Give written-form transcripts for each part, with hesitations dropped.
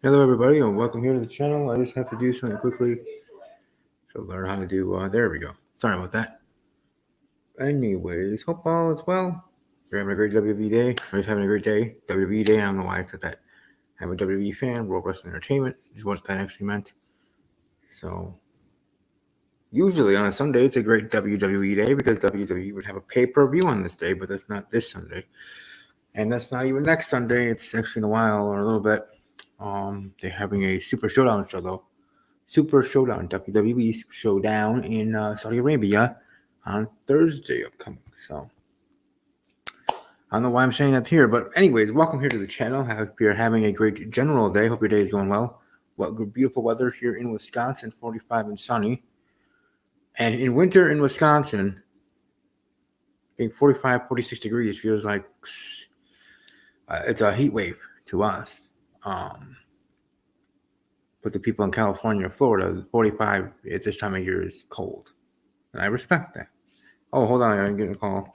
Hello, everybody, and welcome here to the channel. I just have to do something quickly. So learn how to do. There we go. Sorry about that. Anyways, hope all is well. You're having a great WWE day. I'm just having a great day. WWE day. I don't know why I said that. I'm a WWE fan. World Wrestling Entertainment is what that actually meant. So usually on a Sunday, it's a great WWE day because WWE would have a pay-per-view on this day, but that's not this Sunday, and that's not even next Sunday. It's actually in a while or a little bit. They're having a Super Showdown show though. Super Showdown, WWE Super Showdown in Saudi Arabia on Thursday upcoming. So I don't know why I'm saying that here, but anyways, welcome here to the channel. I hope you're having a great general day. Hope your day is going well. What beautiful weather here in Wisconsin, 45 and sunny. And in winter in Wisconsin, being 45, 46 degrees feels like it's a heat wave to us. But the people in California, Florida, 45 at this time of year is cold. And I respect that. Oh, hold on, I'm getting a call.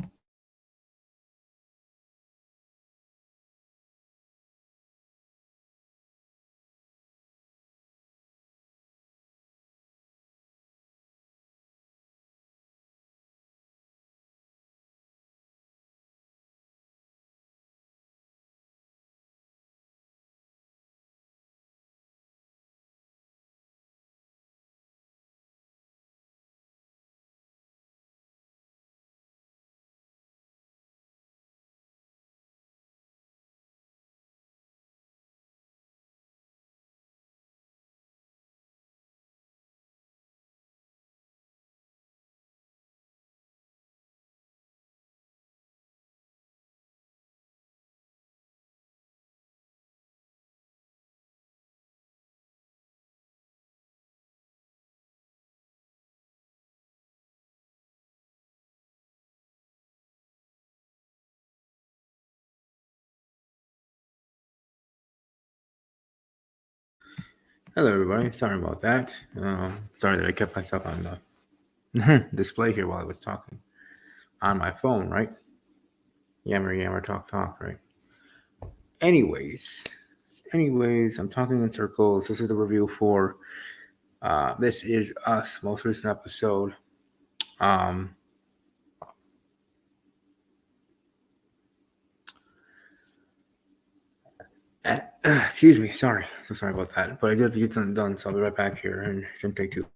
Hello, everybody. Sorry about that. Sorry that I kept myself on the display here while I was talking on my phone, right? Yammer, yammer, talk, talk, right? Anyways, I'm talking in circles. This is the review for This Is Us, most recent episode. Um, excuse me, sorry. So sorry about that. But I did have to get something done, so I'll be right back here and it shouldn't take too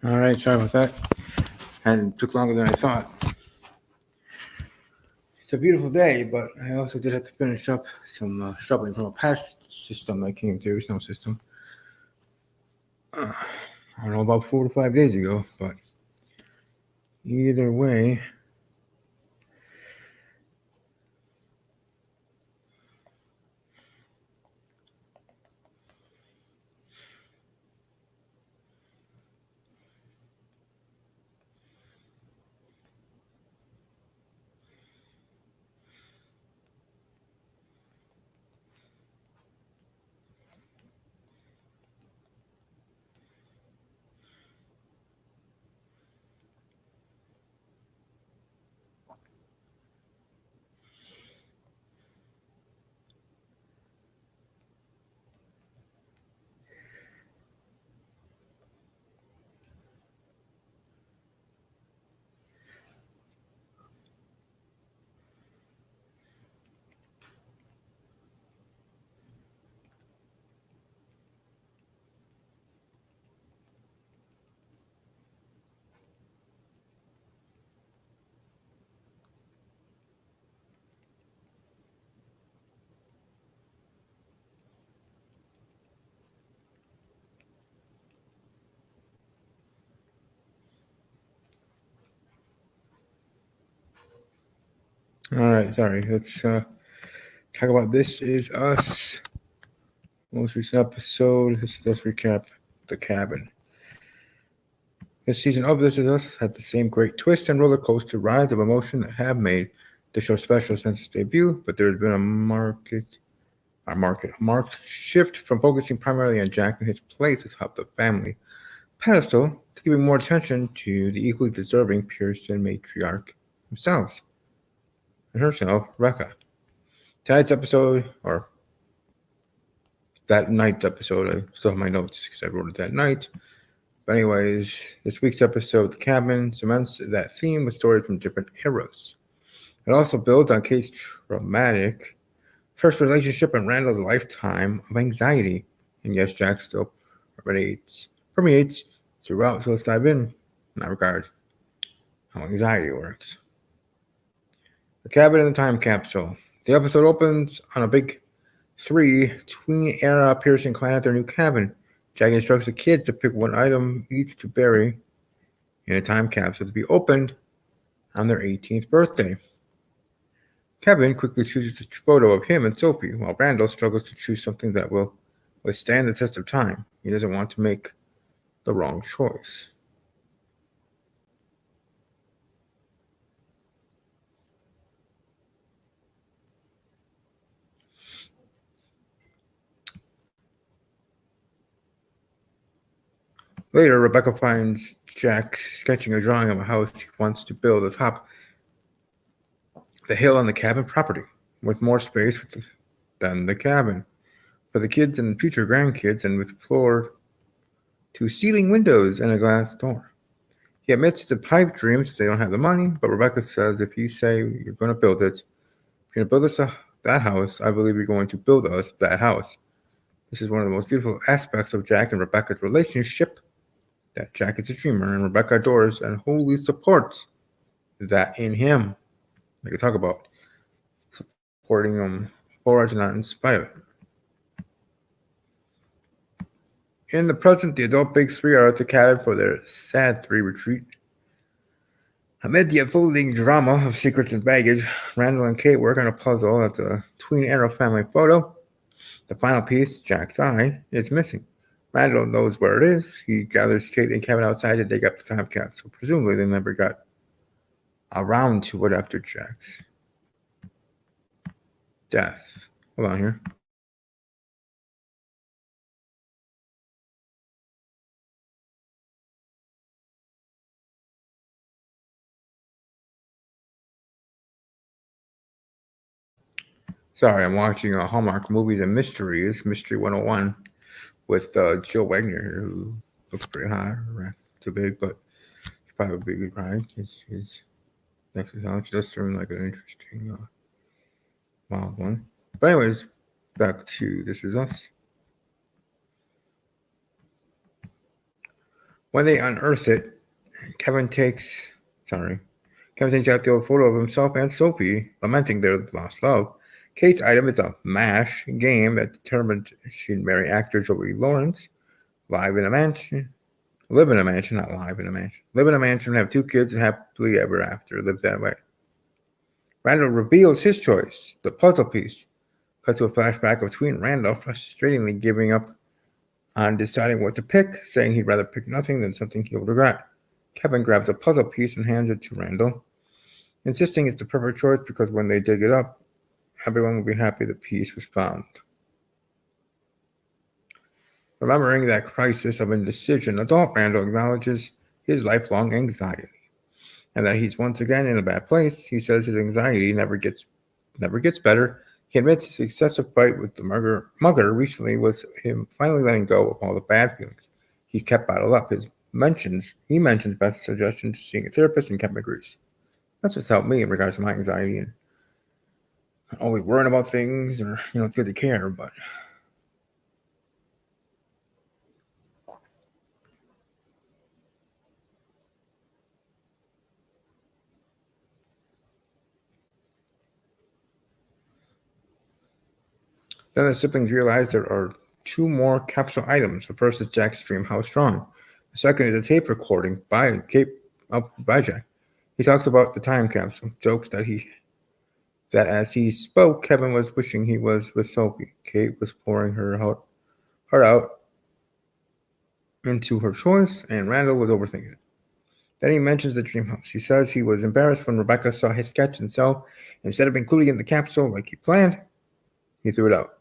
All right, sorry about that. And it took longer than I thought. It's a beautiful day, but I also did have to finish up some shoveling from a past system that came through, snow system. I don't know, about 4 to 5 days ago, but either way, all right, sorry. Let's talk about This Is Us. Most recent episode. This is us recap The Cabin. This season of This Is Us had the same great twist and roller coaster rides of emotion that have made the show special since its debut, but there has been a marked shift from focusing primarily on Jack and his place as half the family pedestal to giving more attention to the equally deserving Pearson matriarch themselves and herself, Rekha. Tonight's episode, or that night's episode, I still have my notes because I wrote it that night. But anyways, this week's episode, The Cabin, cements that theme with stories from different eras. It also builds on Kate's traumatic first relationship and Randall's lifetime of anxiety. And yes, Jack still permeates throughout, so let's dive in that regard. How anxiety works. The Cabin in the Time Capsule. The episode opens on a big three tween era Pearson clan at their new cabin. Jack instructs the kids to pick one item each to bury in a time capsule to be opened on their 18th birthday. Kevin quickly chooses a photo of him and Sophie, while Randall struggles to choose something that will withstand the test of time. He doesn't want to make the wrong choice. Later, Rebecca finds Jack sketching a drawing of a house he wants to build atop the hill on the cabin property, with more space than the cabin for the kids and future grandkids, and with floor to ceiling windows and a glass door. He admits to pipe dreams as they don't have the money, but Rebecca says if you say you're going to build it, you're going to build us that house, I believe you're going to build us that house. This is one of the most beautiful aspects of Jack and Rebecca's relationship, that Jack is a dreamer and Rebecca adores and wholly supports that in him. We could talk about supporting him for it and not in spite of it. In the present, the adult big three are at the cabin for their sad three retreat. Amid the unfolding drama of secrets and baggage, Randall and Kate work on a puzzle at the tween era family photo. The final piece, Jack's eye, is missing. Randall knows where it is. He gathers Kate and Kevin outside to dig up the time capsule. Presumably, they never got around to it after Jack's death. Hold on here. Sorry, I'm watching Hallmark Movies and Mysteries, Mystery 101, with Jill Wagner, who looks pretty hot. Too big, but she's probably a big good ride. She's next to her. She does seem like an interesting wild one. But anyways, back to This Is Us. When they unearth it, Kevin takes out the old photo of himself and Sophie, lamenting their lost love. Kate's item is a MASH game that determined she'd marry actor Joey Lawrence, live in a mansion. Live in a mansion, not live in a mansion. Live in a mansion, have 2 kids, and happily ever after. Live that way. Randall reveals his choice, the puzzle piece. Cut to a flashback of tween Randall frustratingly giving up on deciding what to pick, saying he'd rather pick nothing than something he'll regret. Kevin grabs a puzzle piece and hands it to Randall, insisting it's the perfect choice because when they dig it up, everyone will be happy the piece was found. Remembering that crisis of indecision, adult Randall acknowledges his lifelong anxiety and that he's once again in a bad place. He says his anxiety never gets better. He admits his excessive fight with the mugger recently was him finally letting go of all the bad feelings he's kept bottled up. He mentions Beth's suggestion to seeing a therapist, and Kevin agrees. That's what's helped me in regards to my anxiety and always worrying about things, or it's good to care, but then the siblings realize there are 2 more capsule items. The first is Jack's dream house drawing. The second is a tape recording by Jack. He talks about the time capsule, jokes that as he spoke, Kevin was wishing he was with Sophie. Kate was pouring her heart out into her choice, and Randall was overthinking it. Then he mentions the dream house. He says he was embarrassed when Rebecca saw his sketch, and so instead of including it in the capsule like he planned, he threw it out.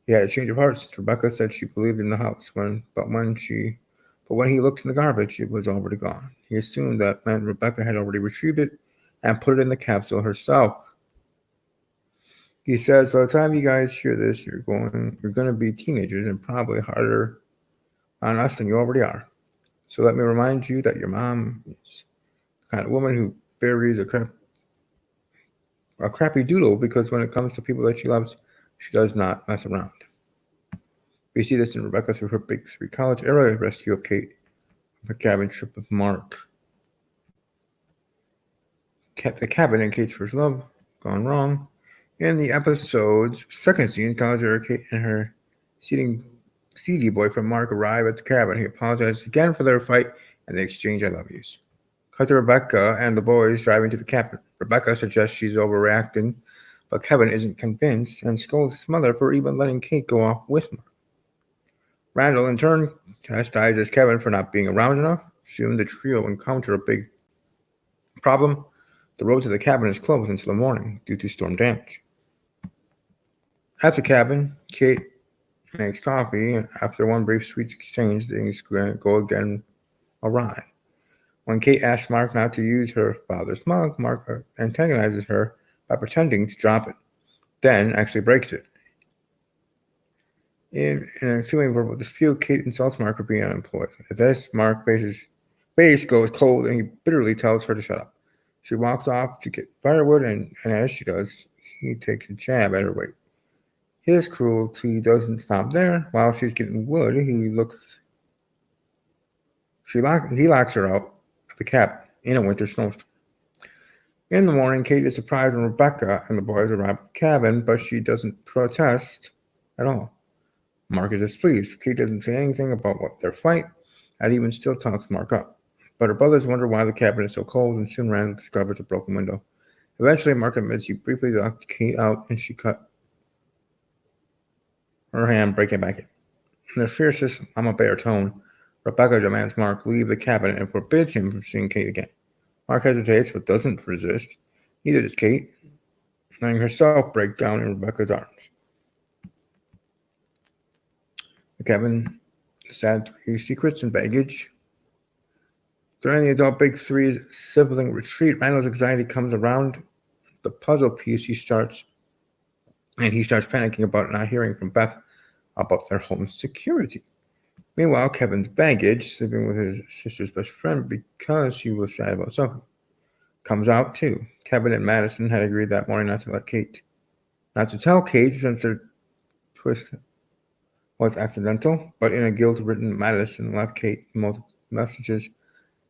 He had a change of heart since Rebecca said she believed in the house. But when he looked in the garbage, it was already gone. He assumed that meant Rebecca had already retrieved it and put it in the capsule herself. He says, by the time you guys hear this, you're going to be teenagers and probably harder on us than you already are. So let me remind you that your mom is the kind of woman who buries a crappy doodle because when it comes to people that she loves, she does not mess around. We see this in Rebecca through her Big 3 college era rescue of Kate from her cabin trip with Mark. The cabin and Kate's first love gone wrong. In the episode's second scene, college era Kate and her seedy boyfriend Mark arrive at the cabin. He apologizes again for their fight and they exchange I love yous. Cut to Rebecca and the boys driving to the cabin. Rebecca suggests she's overreacting, but Kevin isn't convinced and scolds his mother for even letting Kate go off with Mark. Randall, in turn, chastises Kevin for not being around enough. Soon the trio encounter a big problem. The road to the cabin is closed until the morning due to storm damage. At the cabin, Kate makes coffee. After one brief sweet exchange, things go again awry. When Kate asks Mark not to use her father's mug, Mark antagonizes her by pretending to drop it, then actually breaks it. In an ensuing verbal dispute, Kate insults Mark for being unemployed. At this, Mark's face goes cold and he bitterly tells her to shut up. She walks off to get firewood, and as she does, he takes a jab at her weight. His cruelty doesn't stop there. While she's getting wood, he locks her out of the cabin in a winter snowstorm. In the morning, Kate is surprised when Rebecca and the boys arrive at the cabin, but she doesn't protest at all. Mark is displeased. Kate doesn't say anything about their fight, and even still talks Mark up. But her brothers wonder why the cabin is so cold, and soon Randall discovers a broken window. Eventually, Mark admits he briefly knocked Kate out, and she cut her hand, breaking back in. In their fiercest Mama Bear tone, Rebecca demands Mark leave the cabin and forbids him from seeing Kate again. Mark hesitates but doesn't resist. Neither does Kate, letting herself break down in Rebecca's arms. The cabin, the sad 3 secrets and baggage. During the adult Big 3's sibling retreat, Randall's anxiety comes around the puzzle piece. He starts panicking about not hearing from Beth about their home security. Meanwhile, Kevin's baggage, sleeping with his sister's best friend because he was sad about Sophie, comes out too. Kevin and Madison had agreed that morning not to tell Kate since their twist was accidental, but in a guilt-ridden Madison left Kate messages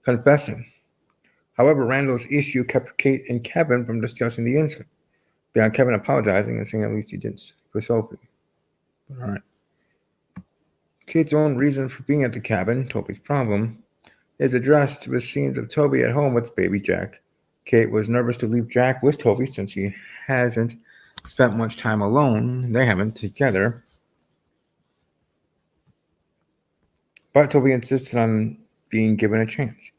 confessing. However, Randall's issue kept Kate and Kevin from discussing the incident, beyond Kevin apologizing and saying at least he didn't for Sophie. But alright. Kate's own reason for being at the cabin, Toby's problem, is addressed with scenes of Toby at home with baby Jack. Kate was nervous to leave Jack with Toby since he hasn't spent much time alone. They haven't together. But Toby insisted on being given a chance.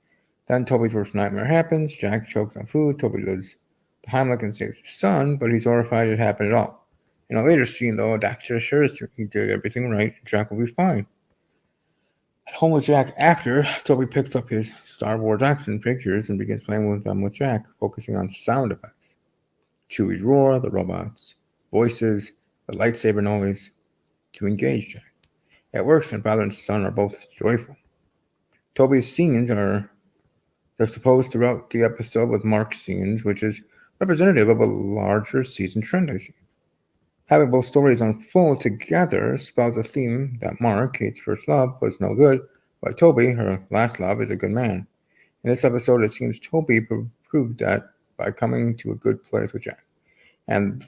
Then Toby's worst nightmare happens. Jack chokes on food. Toby does the Heimlich and saves his son, but he's horrified it happened at all. In a later scene, though, a doctor assures him he did everything right. Jack will be fine. At home with Jack after, Toby picks up his Star Wars action figures and begins playing with them with Jack, focusing on sound effects. Chewie's roar, the robots' voices, the lightsaber noise to engage Jack. It works, and father and son are both joyful. Toby's scenes are juxtaposed throughout the episode with Mark's scenes, which is representative of a larger season trend I see. Having both stories unfold together spells a theme that Mark, Kate's first love, was no good, but Toby, her last love, is a good man. In this episode, it seems Toby proved that by coming to a good place with Jack. And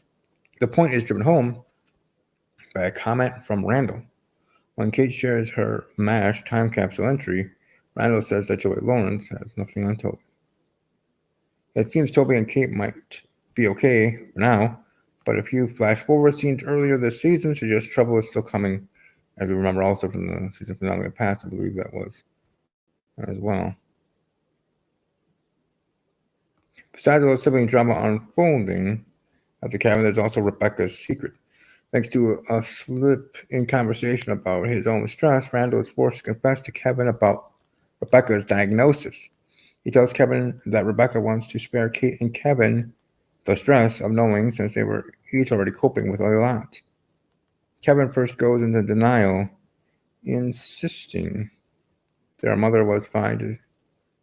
the point is driven home by a comment from Randall. When Kate shares her MASH time capsule entry, Randall says that Joey Lawrence has nothing on Toby. It seems Toby and Kate might be okay for now, but a few flash-forward scenes earlier this season suggest trouble is still coming, as we remember also from the season finale of past, I believe that was as well. Besides all the sibling drama unfolding at the cabin, there's also Rebecca's secret. Thanks to a slip in conversation about his own stress, Randall is forced to confess to Kevin about Rebecca's diagnosis. He tells Kevin that Rebecca wants to spare Kate and Kevin the stress of knowing since they were each already coping with a lot. Kevin first goes into denial, insisting their mother was fine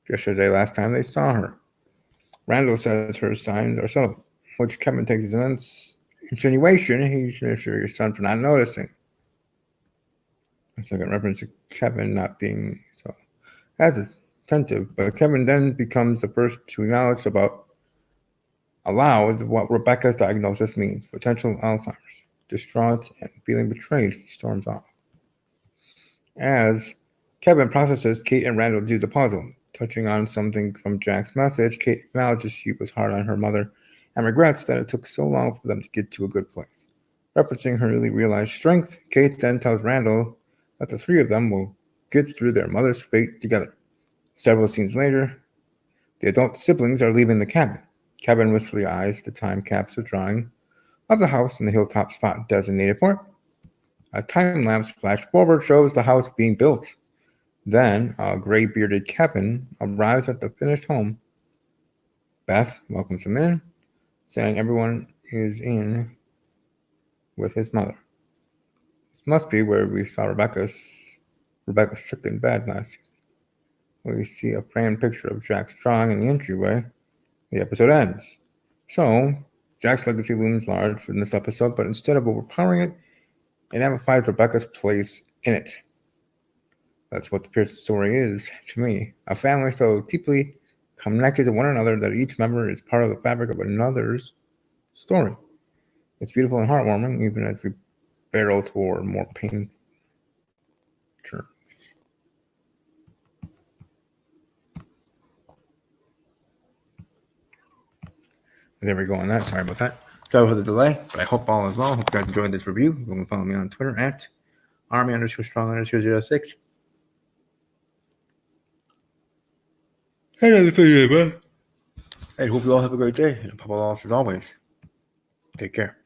yesterday last time they saw her. Randall says her signs are subtle, which Kevin takes as an insinuation he should assure your son for not noticing. That's like a reference to Kevin not being so as attentive, but Kevin then becomes the first to acknowledge aloud what Rebecca's diagnosis means, potential Alzheimer's. Distraught and feeling betrayed, he storms off. As Kevin processes, Kate and Randall do the puzzle. Touching on something from Jack's message, Kate acknowledges she was hard on her mother and regrets that it took so long for them to get to a good place. Referencing her newly realized strength, Kate then tells Randall that the three of them will get through their mother's fate together. Several scenes later, the adult siblings are leaving the cabin. Kevin wistfully eyes the time capsule drawing of the house in the hilltop spot designated for it. A time-lapse flash forward shows the house being built. Then, a gray-bearded Kevin arrives at the finished home. Beth welcomes him in, saying everyone is in with his mother. This must be where we saw Rebecca sick in bed last season. We see a framed picture of Jack's drawing in the entryway. The episode ends. So, Jack's legacy looms large in this episode, but instead of overpowering it, it amplifies Rebecca's place in it. That's what the Pearson story is to me. A family so deeply connected to one another that each member is part of the fabric of another's story. It's beautiful and heartwarming, even as we barrel toward more pain. Sure. There we go on that. Sorry about that. Sorry for the delay, but I hope all is well. Hope you guys enjoyed this review. You can follow me on Twitter at Army_strong_06. Hey, I hope you all have a great day. And Papa Loss, as always, take care.